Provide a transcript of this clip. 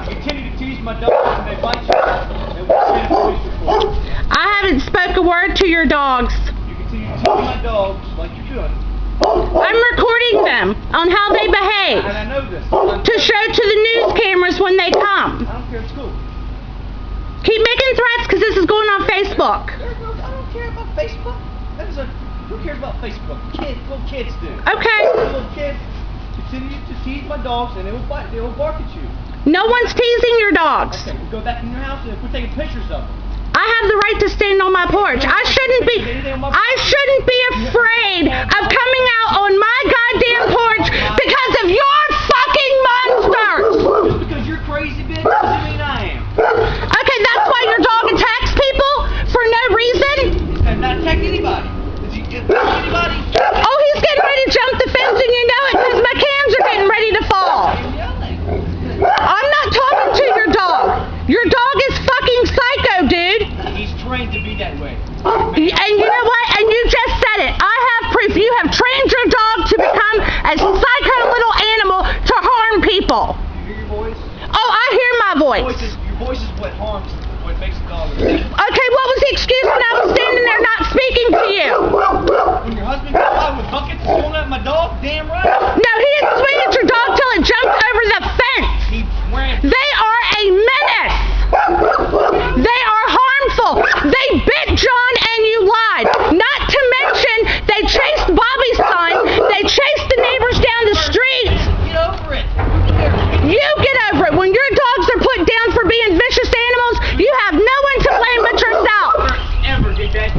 Continue to tease my dogs and they bite you, and we'll send a police report. I haven't spoke a word to your dogs. You continue to tease my dogs like you're doing. I'm recording them on how they behave And I know this. to show to the news cameras when they come. I don't care, it's cool. Keep making threats because this is going on Facebook. I don't care about Facebook. Who cares about Facebook? Little kids do. Okay. Little kids continue to tease my dogs and they will bite. They will bark at you. No one's teasing your dogs. Okay, we'll go back in your house and we're taking pictures of them. I have the right to stand on my porch. I shouldn't be afraid of coming out on my goddamn porch because of your fucking monsters. Just because you're crazy, bitch, doesn't mean I am. Okay, that's why your dog attacks people for no reason? I'm not attacking anybody. Did you attack anybody? Oh, he's getting ready to jump the fence and you know it because my cans are getting ready to fall. I'm not talking to your dog. Your dog is fucking psycho, dude. He's trained to be that way. And you know what? And you just said it. I have proof. You have trained your dog to become a psycho little animal to harm people. You hear your voice? Oh, I hear my voice. Your voice is what harms, what makes the dog. Okay, what was the excuse when I was standing there not speaking to you? When your husband comes out with buckets throwing at my dog, damn right. No,